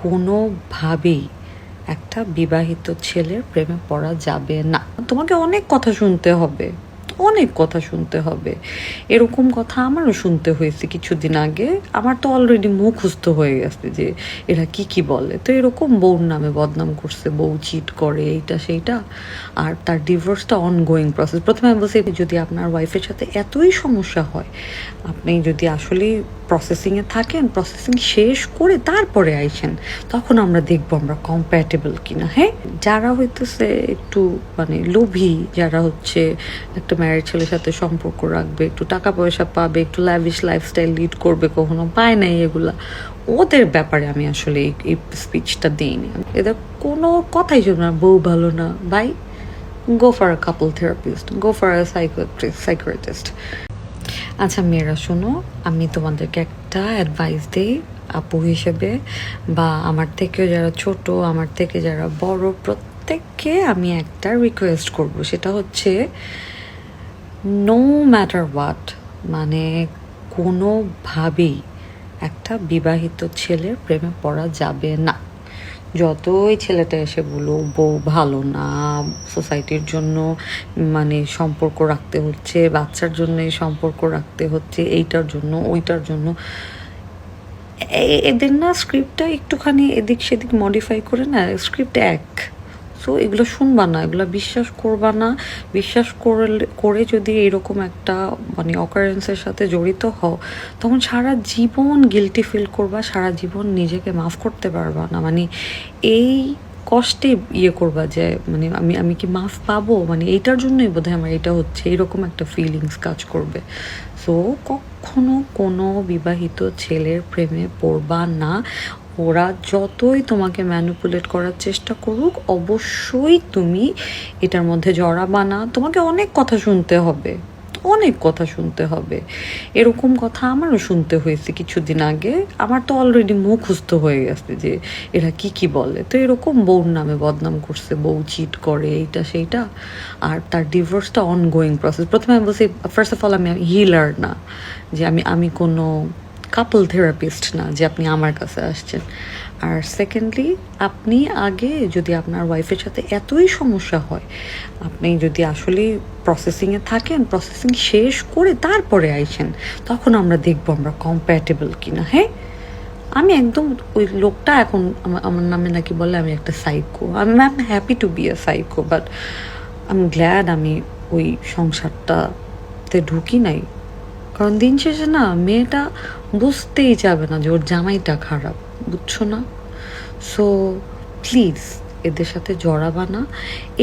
কোনোভাবেই একটা বিবাহিত ছেলের প্রেমে পড়া যাবে না। তোমাকে অনেক কথা শুনতে হবে, অনেক কথা শুনতে হবে। এরকম কথা আমারও শুনতে হয়েছে কিছুদিন আগে। আমার তো অলরেডি মুখস্থ হয়ে গেছে যে এরা কি কি বলে। তো এরকম বউর নামে বদনাম করছে, বউ চিট করে, এইটা সেইটা। আর তার ডিভোর্সটা অনগোয়িং প্রসেস। প্রথমে আমি বলছি, যদি আপনার ওয়াইফের সাথে এতই সমস্যা হয়, আপনি যদি আসলেই প্রসেসিংয়ে থাকেন, প্রসেসিং শেষ করে তারপরে আইসেন, তখন আমরা দেখবো আমরা কম্প্যাটেবল কিনা। হ্যাঁ, যারা হইতেছে একটু মানে লোভী, যারা হচ্ছে একটা ম্যারিড ছেলের সাথে সম্পর্ক রাখবে, একটু টাকা পয়সা পাবে, একটু ল্যাভিশ লাইফস্টাইল লিড করবে, কখনো পায় নাই এগুলা, ওদের ব্যাপারে আমি আসলে এই স্পিচটা দিইনি। এদের কোনো কথাই শুনবে না, বউ ভালো না, bye go for a couple therapist, go for a psychiatrist. আচ্ছা মেয়েরা শোনো, আমি তোমাদেরকে একটা অ্যাডভাইস দিই আপু হিসেবে, বা আমার থেকেও যারা ছোট, আমার থেকে যারা বড়, প্রত্যেককে আমি একটা রিকোয়েস্ট করব। সেটা হচ্ছে, নো ম্যাটার হোয়াট, মানে কোনোভাবেই একটা বিবাহিত ছেলের প্রেমে পড়া যাবে না। যতই ছেলেটা এসে বলো বউ ভালো না, সোসাইটির জন্য মানে সম্পর্ক রাখতে হচ্ছে, বাচ্চার জন্য সম্পর্ক রাখতে হচ্ছে, এইটার জন্য ওইটার জন্য, এদের না স্ক্রিপ্টটা একটুখানি এদিক সেদিক মডিফাই করে না, স্ক্রিপ্ট এক। সো এগুলো শুনবা না, এগুলো বিশ্বাস করবা না। বিশ্বাস করে যদি এরকম একটা মানে অকারেন্সের সাথে জড়িত হও, তখন সারা জীবন গিলটি ফিল করবা, সারা জীবন নিজেকে মাফ করতে পারবা না। মানে এই কষ্টে ইয়ে করবা যে মানে আমি আমি কি মাফ পাবো, মানে এইটার জন্যই বোধহয় আমার এটা হচ্ছে, এরকম একটা ফিলিংস কাজ করবে। সো কখনো কোনো বিবাহিত ছেলের প্রেমে পড়বা না। ওরা যতই তোমাকে ম্যানিপুলেট করার চেষ্টা করুক, অবশ্যই তুমি এটার মধ্যে জড়াবা না। তোমাকে অনেক কথা শুনতে হবে, অনেক কথা শুনতে হবে। এরকম কথা আমারও শুনতে হয়েছে কিছুদিন আগে। আমার তো অলরেডি মুখস্থ হয়ে গেছে যে এরা কি কি বলে। তো এরকম বউর নামে বদনাম করছে, বউ চিট করে, এইটা সেইটা। আর তার ডিভোর্সটা অনগোয়িং প্রসেস। প্রথমে আমি বলছি, ফার্স্ট অফ অল আমি হিলার না, যে আমি কোনো কাপল থেরাপিস্ট না যে আপনি আমার কাছে আসছেন। আর সেকেন্ডলি, আপনি আগে যদি আপনার ওয়াইফের সাথে এতই সমস্যা হয়, আপনি যদি আসলে প্রসেসিংয়ে থাকেন, প্রসেসিং শেষ করে তারপরে আইসেন, তখন আমরা দেখবো আমরা কম্প্যাটেবল কিনা। হ্যাঁ, আমি একদম ওই লোকটা এখন আমার নামে নাকি বলে আমি একটা সাইকো। আমি happy to be a psycho, but আমি গ্ল্যাড আমি ওই সংসারটাতে ঢুকি নাই। কারণ দিন শেষে না, মেয়েটা বুঝতেই যাবে না যে ওর জামাইটা খারাপ, বুঝছো না? সো প্লিজ এদের সাথে জড়াবা না।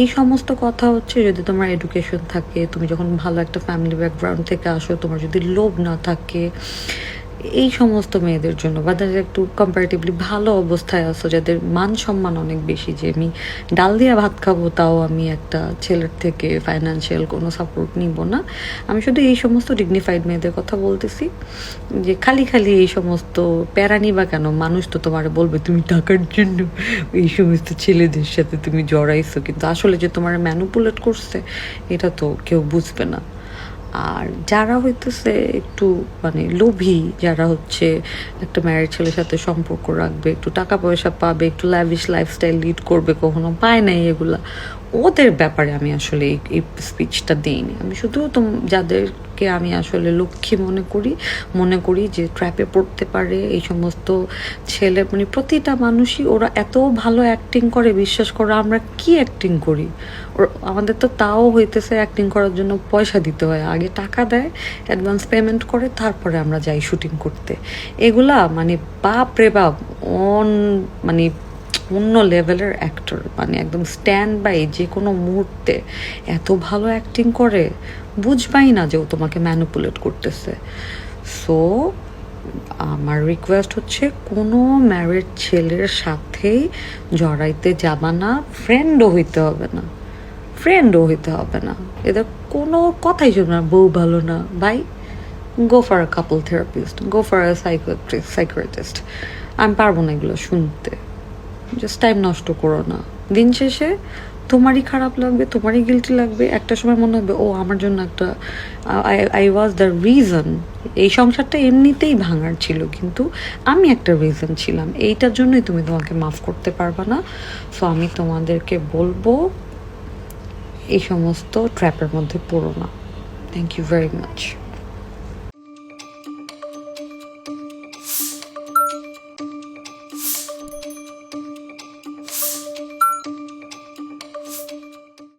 এই সমস্ত কথা হচ্ছে যদি তোমার এডুকেশন থাকে, তুমি যখন ভালো একটা ফ্যামিলি ব্যাকগ্রাউন্ড থেকে আসো, তোমার যদি লোভ না থাকে, এই সমস্ত মেয়েদের জন্য, বা যারা একটু কম্পারেটিভলি ভালো অবস্থায় আছো, যাদের মান সম্মান অনেক বেশি, যে আমি ডাল দিয়ে ভাত খাবো তাও আমি একটা ছেলের থেকে ফাইন্যান্সিয়াল কোনো সাপোর্ট নিব না। আমি শুধু এই সমস্ত ডিগনিফাইড মেয়েদের কথা বলতেছি, যে খালি খালি এই সমস্ত প্যারা নিবা কেন? মানুষ তো তোমার বলবে তুমি টাকার জন্য এই সমস্ত ছেলেদের সাথে তুমি জড়াইছো, কিন্তু আসলে যে তোমার ম্যানুপুলেট করছে এটা তো কেউ বুঝবে না। আর যারা হইতেছে একটু মানে লোভী, যারা হচ্ছে একটা ম্যারিড ছেলের সাথে সম্পর্ক রাখবে, একটু টাকা পয়সা পাবে, একটু ল্যাভিশ লাইফস্টাইল লিড করবে, কখনো পায় নাই এগুলা, ওদের ব্যাপারে আমি আসলে এই স্পিচটা দিইনি। আমি শুধু যাদেরকে আমি আসলে লক্ষ্মী মনে করি যে ট্র্যাপে পড়তে পারে এই সমস্ত ছেলে, মানে প্রতিটা মানুষই ওরা এত ভালো অ্যাক্টিং করে, বিশ্বাস করো আমরা কি অ্যাক্টিং করি। আমাদের তো তাও হইতেছে অ্যাক্টিং করার জন্য পয়সা দিতে হয়, আগে টাকা দেয়, অ্যাডভান্স পেমেন্ট করে, তারপরে আমরা যাই শুটিং করতে। এগুলা মানে বাপ রে বাপ, মানে অন্য লেভেলের অ্যাক্টর, মানে একদম স্ট্যান্ড বাই, যে কোনো মুহূর্তে এত ভালো অ্যাক্টিং করে, বুঝবাই না যে ও তোমাকে ম্যানিপুলেট করতেছে। সো আমার রিকোয়েস্ট হচ্ছে, কোনো ম্যারিড ছেলের সাথেই জড়াইতে যাবা না, ফ্রেন্ডও হইতে হবে না, এদের কোনো কথাই শুনবে না, বউ ভালো না, bye go for a couple therapist, go for a psychiatrist. আমি পারবো না এগুলো শুনতে। জাস্ট টাইম নষ্ট করো না। দিন শেষে তোমারই খারাপ লাগবে, তোমারই গিল্টি লাগবে, একটা সময় মনে হবে ও আমার জন্য একটা আই ওয়াজ দ্য রিজন। এই সংসারটা এমনিতেই ভাঙার ছিল, কিন্তু আমি একটা রিজন ছিলাম, এইটার জন্যই তুমি তোমাকে মাফ করতে পারবা না। সো আমি তোমাদেরকে বলবো এই সমস্ত ট্র্যাপের মধ্যে পড়ো না। Thank you very much.